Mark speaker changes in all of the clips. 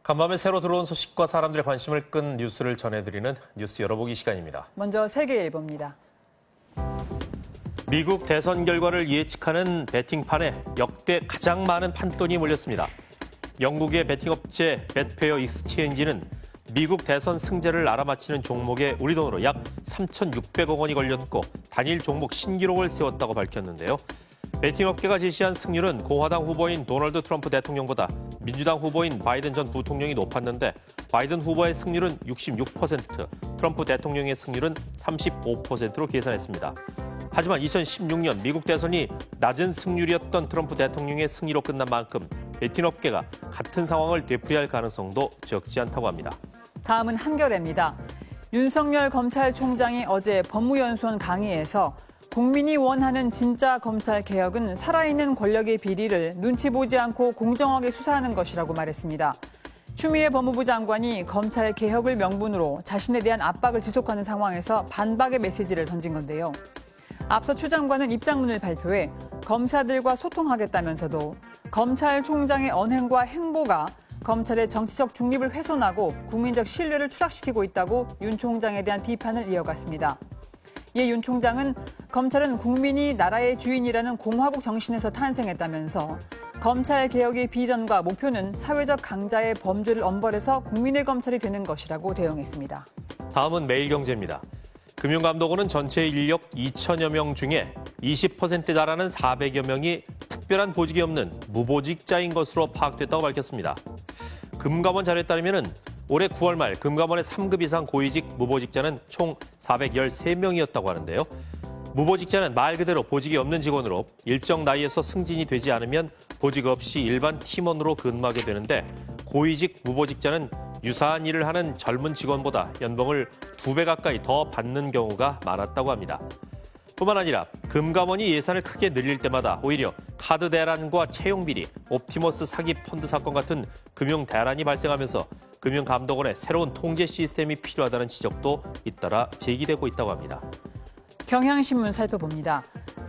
Speaker 1: 간밤에 새로 들어온 소식과 사람들의 관심을 끈 뉴스를 전해드리는 뉴스 열어보기 시간입니다.
Speaker 2: 먼저 세계일보입니다.
Speaker 1: 미국 대선 결과를 예측하는 베팅판에 역대 가장 많은 판돈이 몰렸습니다. 영국의 베팅업체 betfair 익스체인지는 미국 대선 승자를 알아맞히는 종목에 우리 돈으로 약 3,600억 원이 걸렸고 단일 종목 신기록을 세웠다고 밝혔는데요. 베팅업계가 제시한 승률은 공화당 후보인 도널드 트럼프 대통령보다 민주당 후보인 바이든 전 부통령이 높았는데 바이든 후보의 승률은 66%, 트럼프 대통령의 승률은 35%로 계산했습니다. 하지만 2016년 미국 대선이 낮은 승률이었던 트럼프 대통령의 승리로 끝난 만큼 베팅업계가 같은 상황을 되풀이할 가능성도 적지 않다고 합니다.
Speaker 2: 다음은 한겨레입니다. 윤석열 검찰총장이 어제 법무연수원 강의에서 국민이 원하는 진짜 검찰 개혁은 살아있는 권력의 비리를 눈치 보지 않고 공정하게 수사하는 것이라고 말했습니다. 추미애 법무부 장관이 검찰 개혁을 명분으로 자신에 대한 압박을 지속하는 상황에서 반박의 메시지를 던진 건데요. 앞서 추 장관은 입장문을 발표해 검사들과 소통하겠다면서도 검찰총장의 언행과 행보가 검찰의 정치적 중립을 훼손하고 국민적 신뢰를 추락시키고 있다고 윤 총장에 대한 비판을 이어갔습니다. 이에 윤 총장은 검찰은 국민이 나라의 주인이라는 공화국 정신에서 탄생했다면서 검찰 개혁의 비전과 목표는 사회적 강자의 범죄를 엄벌해서 국민의 검찰이 되는 것이라고 대응했습니다.
Speaker 1: 다음은 매일경제입니다. 금융감독원은 전체 인력 2천여 명 중에 20%에 달하는 400여 명이 특별한 보직이 없는 무보직자인 것으로 파악됐다고 밝혔습니다. 금감원 자료에 따르면 올해 9월 말 금감원의 3급 이상 고위직 무보직자는 총 413명이었다고 하는데요. 무보직자는 말 그대로 보직이 없는 직원으로 일정 나이에서 승진이 되지 않으면 보직 없이 일반 팀원으로 근무하게 되는데 고위직 무보직자는 유사한 일을 하는 젊은 직원보다 연봉을 2배 가까이 더 받는 경우가 많았다고 합니다. 뿐만 아니라 금감원이 예산을 크게 늘릴 때마다 오히려 카드 대란과 채용 비리, 옵티머스 사기 펀드 사건 같은 금융 대란이 발생하면서 금융감독원의 새로운 통제 시스템이 필요하다는 지적도 잇따라 제기되고 있다고 합니다.
Speaker 2: 경향신문 살펴봅니다.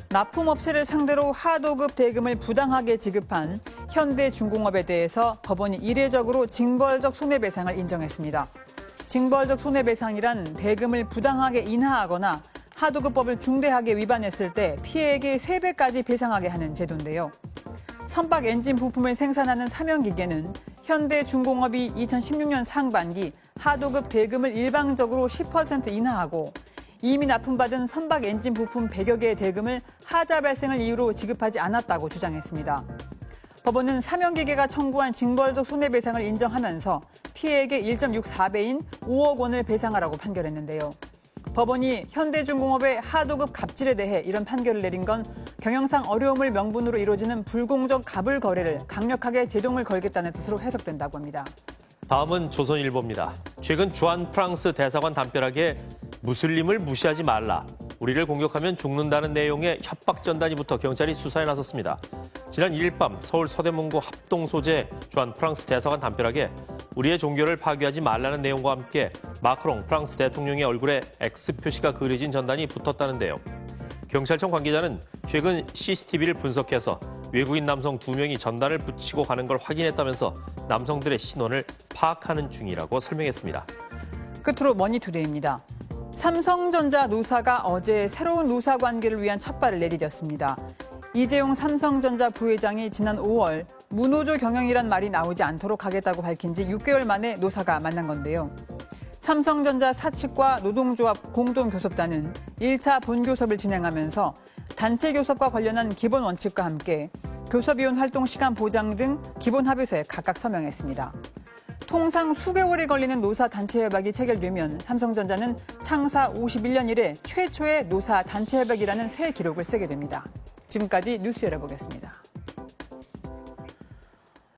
Speaker 2: 납품업체를 상대로 하도급 대금을 부당하게 지급한 현대중공업에 대해서 법원이 이례적으로 징벌적 손해배상을 인정했습니다. 징벌적 손해배상이란 대금을 부당하게 인하하거나 하도급법을 중대하게 위반했을 때 피해액의 3배까지 배상하게 하는 제도인데요. 선박 엔진 부품을 생산하는 삼형기계는 현대중공업이 2016년 상반기 하도급 대금을 일방적으로 10% 인하하고 이미 납품받은 선박 엔진 부품 100여 개의 대금을 하자 발생을 이유로 지급하지 않았다고 주장했습니다. 법원은 삼형기계가 청구한 징벌적 손해배상을 인정하면서 피해액의 1.64배인 5억 원을 배상하라고 판결했는데요. 법원이 현대중공업의 하도급 갑질에 대해 이런 판결을 내린 건 경영상 어려움을 명분으로 이루어지는 불공정 갑을 거래를 강력하게 제동을 걸겠다는 뜻으로 해석된다고 합니다.
Speaker 1: 다음은 조선일보입니다. 최근 주한 프랑스 대사관 담벼락에 무슬림을 무시하지 말라, 우리를 공격하면 죽는다는 내용의 협박 전단이 붙어 경찰이 수사에 나섰습니다. 지난 2일 밤 서울 서대문구 합동 소재 주한 프랑스 대사관 담벼락에 우리의 종교를 파괴하지 말라는 내용과 함께 마크롱 프랑스 대통령의 얼굴에 X 표시가 그려진 전단이 붙었다는데요. 경찰청 관계자는 최근 CCTV를 분석해서 외국인 남성 2명이 전단을 붙이고 가는 걸 확인했다면서 남성들의 신원을 파악하는 중이라고 설명했습니다.
Speaker 2: 끝으로 머니투데이입니다. 삼성전자 노사가 어제 새로운 노사 관계를 위한 첫발을 내디뎠습니다. 이재용 삼성전자 부회장이 지난 5월 무노조 경영이란 말이 나오지 않도록 하겠다고 밝힌 지 6개월 만에 노사가 만난 건데요. 삼성전자 사측과 노동조합 공동교섭단은 1차 본교섭을 진행하면서 단체 교섭과 관련한 기본 원칙과 함께 교섭위원 활동 시간 보장 등 기본 합의서에 각각 서명했습니다. 통상 수개월이 걸리는 노사 단체 협약이 체결되면 삼성전자는 창사 51년 이래 최초의 노사 단체 협약이라는 새 기록을 쓰게 됩니다. 지금까지 뉴스 열어보겠습니다.